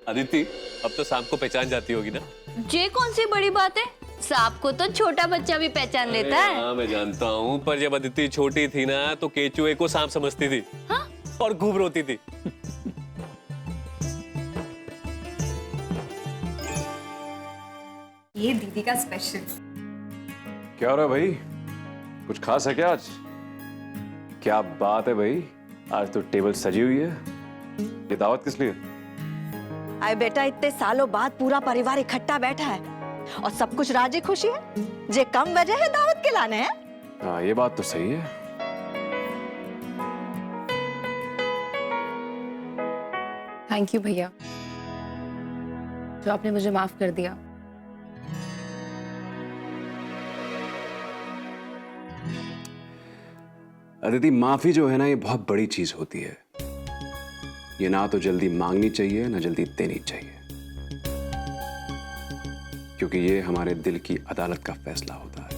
अदिति, अब तो सांप को पहचान जाती होगी ना? ये कौन सी बड़ी बात है? सांप को तो छोटा बच्चा भी पहचान लेता है। हाँ मैं जानता हूँ, पर जब अदिति छोटी थी ना तो केचुए को सांप समझती थी। हाँ? और खूब रोती थी। ये दीदी का स्पेशल। क्या हो रहा है भाई? कुछ खास है क्या आज? क्या बात है भाई, आज तो टेबल सजी हुई है। ये दावत किस लिए? आए बेटा, इतने सालों बाद पूरा परिवार इकट्ठा बैठा है और सब कुछ राजी खुशी है। जे कम वजह है दावत के लाने हैं। हाँ ये बात तो सही है। थैंक यू भैया, जो आपने मुझे माफ कर दिया। अदिति, माफी जो है ना, ये बहुत बड़ी चीज होती है। ये ना तो जल्दी मांगनी चाहिए ना जल्दी देनी चाहिए, क्योंकि ये हमारे दिल की अदालत का फैसला होता है।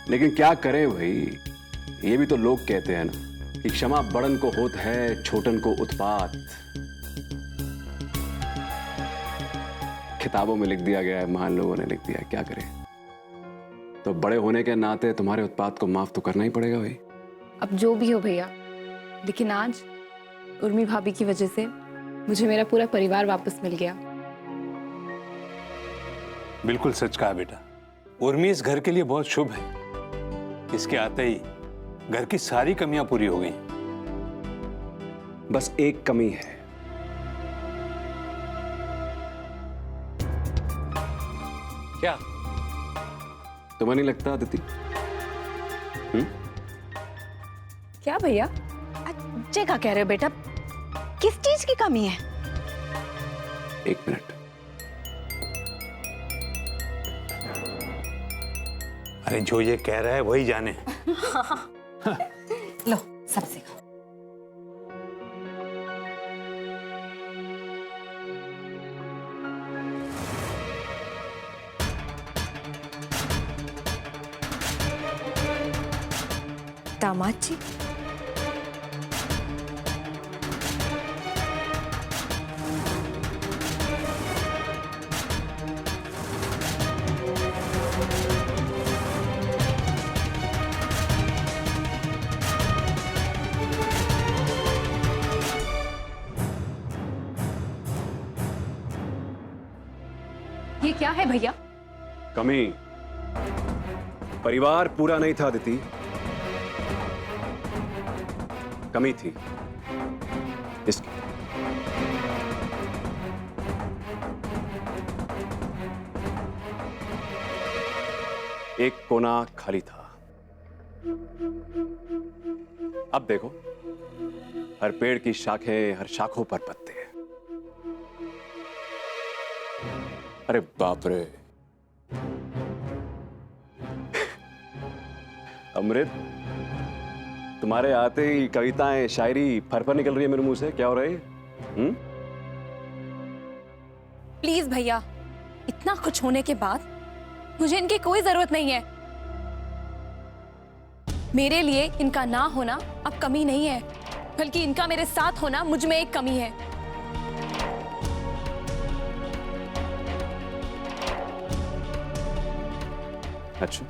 लेकिन क्या करें भाई, ये भी तो लोग कहते हैं ना कि क्षमा बड़न को होत है, छोटन को उत्पात। किताबों में लिख दिया गया है, महान लोगों ने लिख दिया है, क्या करें। तो बड़े होने के नाते तुम्हारे उत्पात को माफ तो करना ही पड़ेगा भाई। अब जो भी हो भैया, लेकिन आज उर्मी भाभी की वजह से मुझे मेरा पूरा परिवार वापस मिल गया। बिल्कुल सच कहा बेटा, उर्मी इस घर के लिए बहुत शुभ है। इसके आते ही घर की सारी कमियां पूरी हो गई। बस एक कमी है। क्या? तुम्हें नहीं लगता अदिति? क्या भैया? जे का कह रहे हो बेटा, किस चीज की कमी है? एक मिनट। अरे जो ये कह रहा है वही जाने। लो सबसे खाओ। दामाद जी, ये क्या है भैया? कमी। परिवार पूरा नहीं था अदिति, कमी थी इसकी। एक कोना खाली था। अब देखो, हर पेड़ की शाखें, हर शाखों पर पत्ते हैं। अरे बाप रे। अमृत, तुम्हारे आते ही कविताएं, शायरी फर निकल रही है मेरे मुंह से। क्या हो रहा है? प्लीज भैया, इतना कुछ होने के बाद मुझे इनकी कोई जरूरत नहीं है। मेरे लिए इनका ना होना अब कमी नहीं है, बल्कि इनका मेरे साथ होना मुझ में एक कमी है। अच्छा,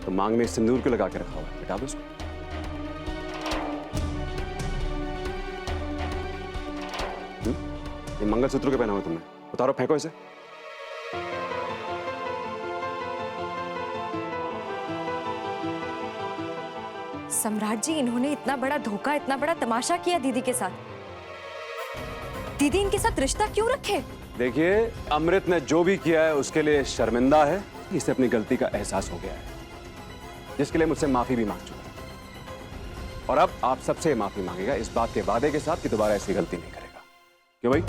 तो मांग में सिंदूर क्यों लगा के रखा हुआ है? हटा दो उसको। ये मंगलसूत्र क्यों पहना हुआ तुमने? उतारो, फेंको इसे। सम्राट जी, इन्होंने इतना बड़ा धोखा, इतना बड़ा तमाशा किया दीदी के साथ। दीदी इनके साथ रिश्ता क्यों रखे? देखिए, अमृत ने जो भी किया है उसके लिए शर्मिंदा है। इसे अपनी गलती का एहसास हो गया है, जिसके लिए मुझसे माफी भी मांग चुका है। और अब आप सबसे माफी मांगेगा, इस बात के वादे के साथ कि दोबारा ऐसी गलती नहीं करेगा। क्यों भाई?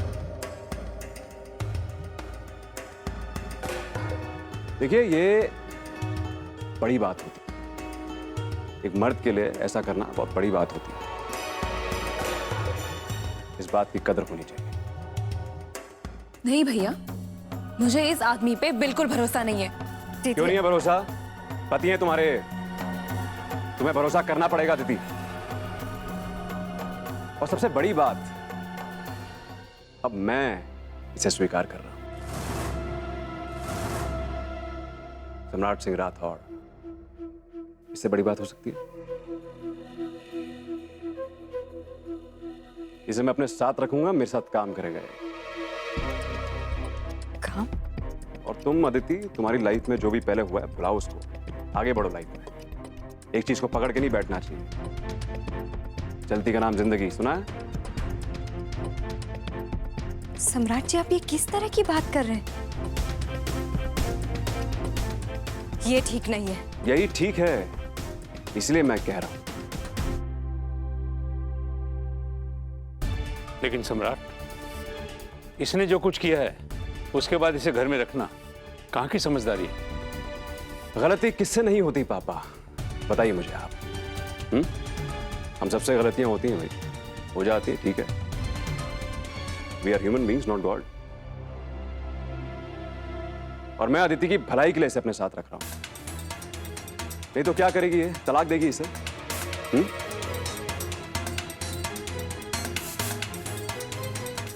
देखिए, ये बड़ी बात होती है। एक मर्द के लिए ऐसा करना बहुत बड़ी बात होती है। इस बात की कदर होनी चाहिए। नहीं भैया, मुझे इस आदमी पे बिल्कुल भरोसा नहीं है। क्यों नहीं है भरोसा? पति है तुम्हारे, तुम्हें भरोसा करना पड़ेगा दीदी। और सबसे बड़ी बात, अब मैं इसे स्वीकार कर रहा हूं। सम्राट सिंह राठौड़, इससे बड़ी बात हो सकती है? इसे मैं अपने साथ रखूंगा, मेरे साथ काम करेगा ये। काम? और तुम अदिति, तुम्हारी लाइफ में जो भी पहले हुआ है भुलाओ उसको, आगे बढ़ो लाइफ में। एक चीज को पकड़ के नहीं बैठना चाहिए। चलती का नाम जिंदगी, सुना है? सम्राट जी, आप ये किस तरह की बात कर रहे हैं? ये ठीक नहीं है। यही ठीक है, इसलिए मैं कह रहा हूं। लेकिन सम्राट, इसने जो कुछ किया है उसके बाद इसे घर में रखना कहाँ की समझदारी है? गलती किससे नहीं होती पापा, बताइए मुझे आप। हम सबसे गलतियां होती हैं भाई, हो जाती है, ठीक है। We are human beings, not God. और मैं अदिति की भलाई के लिए इसे अपने साथ रख रहा हूं। नहीं तो क्या करेगी ये? तलाक देगी इसे?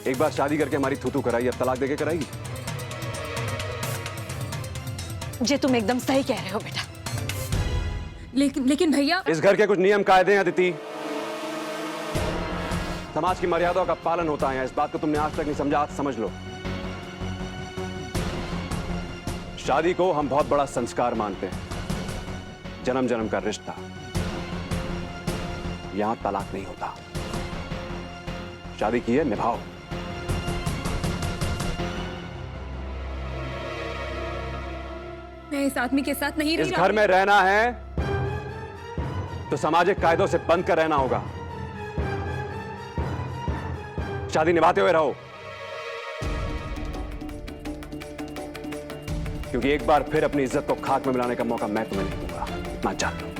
एक बार शादी करके हमारी थू-थू कराई, अब तलाक देके कराएगी? जी तुम एकदम सही कह रहे हो बेटा। लेकिन भैया, इस घर के कुछ नियम कायदे हैं अदिति, समाज की मर्यादाओं का पालन होता है। इस बात को तुमने आज तक नहीं समझा, आज समझ लो। शादी को हम बहुत बड़ा संस्कार मानते हैं, जन्म जन्म का रिश्ता। यहां तलाक नहीं होता। शादी की है, निभाओ। मैं इस आदमी के साथ नहीं इस रह घर में रहना है तो सामाजिक कायदों से बंध कर रहना होगा। शादी निभाते हुए रहो, क्योंकि एक बार फिर अपनी इज्जत को खाक में मिलाने का मौका मैं तुम्हें नहीं दूंगा। मैं जानता हूं।